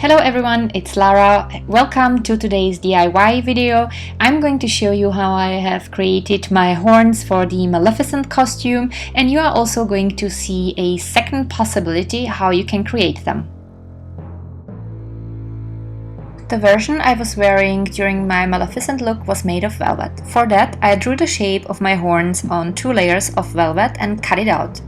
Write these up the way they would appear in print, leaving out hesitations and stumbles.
Hello everyone, it's Lara. Welcome to today's DIY video. I'm going to show you how I have created my horns for the Maleficent costume, and you are also going to see a second possibility how you can create them. The version I was wearing during my Maleficent look was made of velvet. For that, I drew the shape of my horns on 2 layers of velvet and cut it out.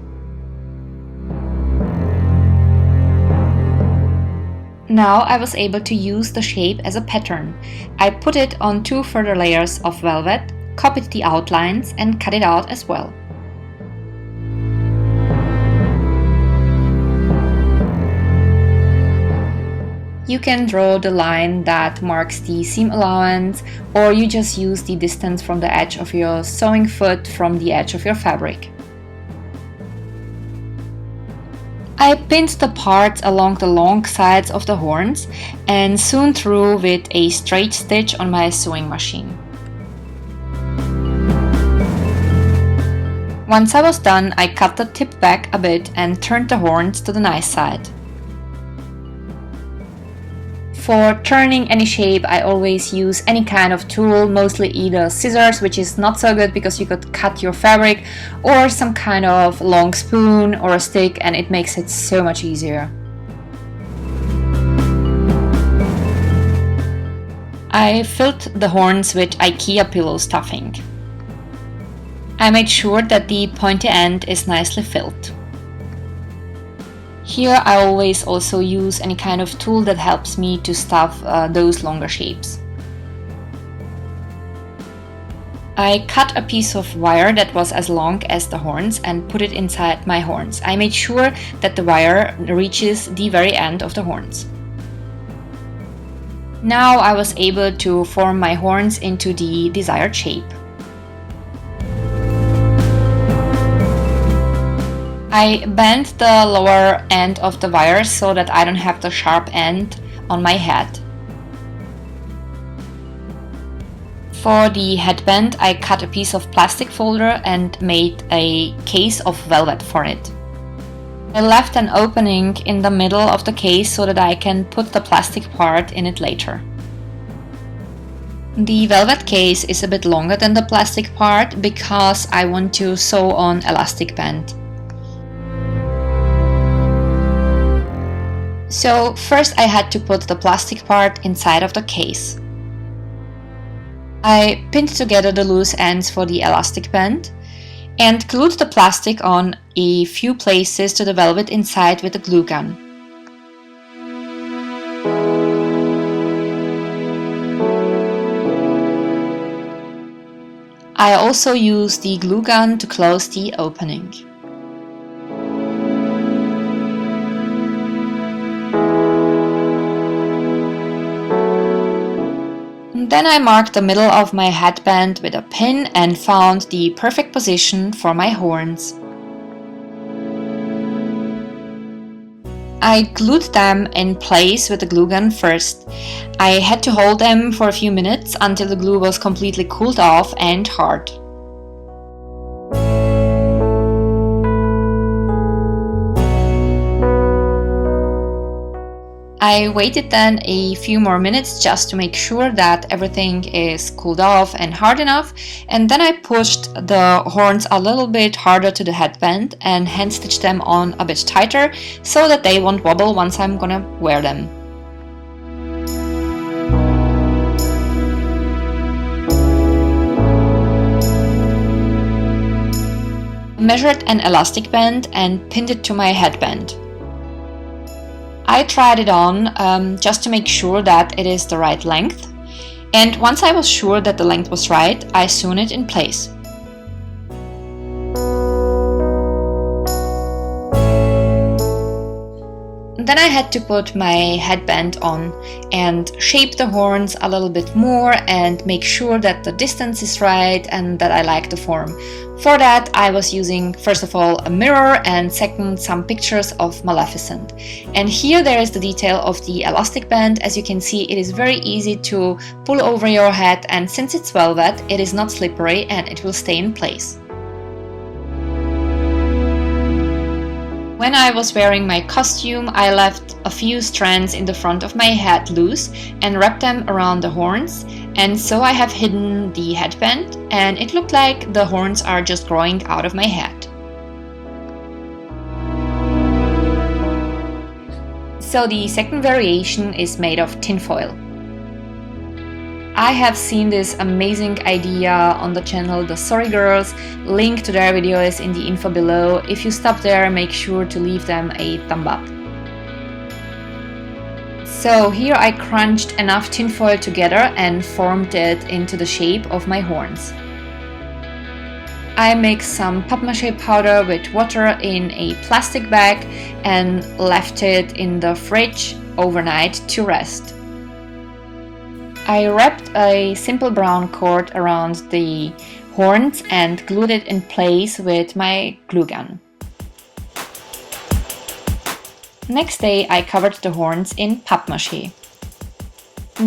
Now I was able to use the shape as a pattern. I put it on 2 further layers of velvet, copied the outlines and cut it out as well. You can draw the line that marks the seam allowance, or you just use the distance from the edge of your sewing foot from the edge of your fabric. I pinned the parts along the long sides of the horns and sewn through with a straight stitch on my sewing machine. Once I was done, I cut the tip back a bit and turned the horns to the nice side. For turning any shape, I always use any kind of tool, mostly either scissors, which is not so good because you could cut your fabric, or some kind of long spoon or a stick, and it makes it so much easier. I filled the horns with IKEA pillow stuffing. I made sure that the pointy end is nicely filled. Here I always also use any kind of tool that helps me to stuff those longer shapes. I cut a piece of wire that was as long as the horns and put it inside my horns. I made sure that the wire reaches the very end of the horns. Now I was able to form my horns into the desired shape. I bent the lower end of the wire so that I don't have the sharp end on my head. For the headband, I cut a piece of plastic folder and made a case of velvet for it. I left an opening in the middle of the case so that I can put the plastic part in it later. The velvet case is a bit longer than the plastic part because I want to sew on elastic band. So first I had to put the plastic part inside of the case. I pinned together the loose ends for the elastic band and glued the plastic on a few places to the velvet inside with a glue gun. I also used the glue gun to close the opening. Then I marked the middle of my headband with a pin and found the perfect position for my horns. I glued them in place with the glue gun first. I had to hold them for a few minutes until the glue was completely cooled off and hard. I waited then a few more minutes just to make sure that everything is cooled off and hard enough, and then I pushed the horns a little bit harder to the headband and hand stitched them on a bit tighter so that they won't wobble once I'm gonna wear them. Measured an elastic band and pinned it to my headband. I tried it on just to make sure that it is the right length, and once I was sure that the length was right, I sewn it in place. Then I had to put my headband on and shape the horns a little bit more and make sure that the distance is right and that I like the form. For that I was using first of all a mirror and second some pictures of Maleficent. And here there is the detail of the elastic band. As you can see, it is very easy to pull over your head, and since it's velvet it is not slippery and it will stay in place. When I was wearing my costume, I left a few strands in the front of my head loose and wrapped them around the horns, and so I have hidden the headband, and it looked like the horns are just growing out of my head. So the second variation is made of tinfoil. I have seen this amazing idea on the channel The Sorry Girls. Link to their video is in the info below. If you stop there, make sure to leave them a thumb up. So here I crunched enough tinfoil together and formed it into the shape of my horns. I mixed some papier-mâché powder with water in a plastic bag and left it in the fridge overnight to rest. I wrapped a simple brown cord around the horns and glued it in place with my glue gun. Next day I covered the horns in papier-mâché.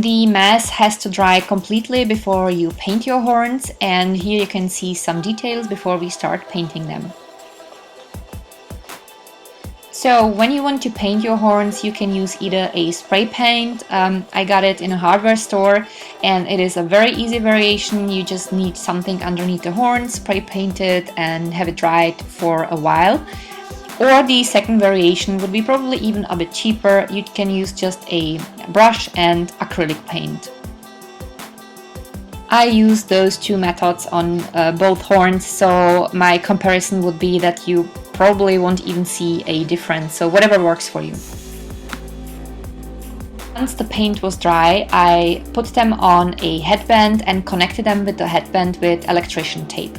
The mess has to dry completely before you paint your horns, and here you can see some details before we start painting them. So when you want to paint your horns, you can use either a spray paint. I got it in a hardware store, and it is a very easy variation. You just need something underneath the horns, spray paint it and have it dried for a while. Or the second variation would be probably even a bit cheaper. You can use just a brush and acrylic paint. I use those two methods on both horns, so my comparison would be that you probably won't even see a difference, so whatever works for you. Once the paint was dry, I put them on a headband and connected them with the headband with electrician tape.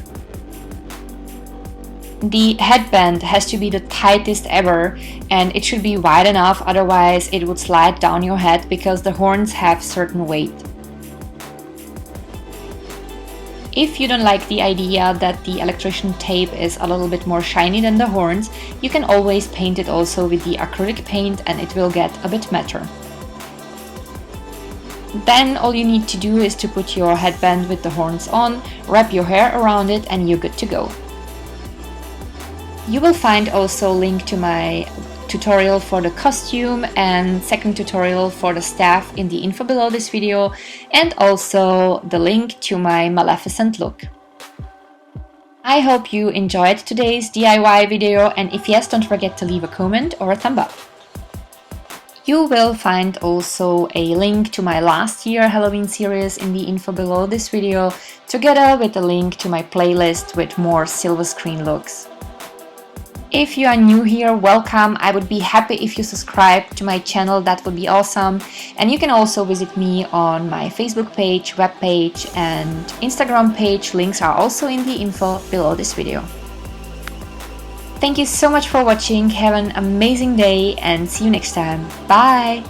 The headband has to be the tightest ever, and it should be wide enough, otherwise it would slide down your head because the horns have certain weight. If you don't like the idea that the electrician tape is a little bit more shiny than the horns, you can always paint it also with the acrylic paint and it will get a bit matter. Then all you need to do is to put your headband with the horns on, wrap your hair around it, and you're good to go. You will find also a link to my tutorial for the costume and second tutorial for the staff in the info below this video, and also the link to my Maleficent look. I hope you enjoyed today's DIY video, and if yes, don't forget to leave a comment or a thumb up. You will find also a link to my last year Halloween series in the info below this video, together with a link to my playlist with more silver screen looks. If you are new here, welcome. I would be happy if you subscribe to my channel, that would be awesome. And you can also visit me on my Facebook page, webpage and Instagram page. Links are also in the info below this video. Thank you so much for watching, have an amazing day and see you next time. Bye!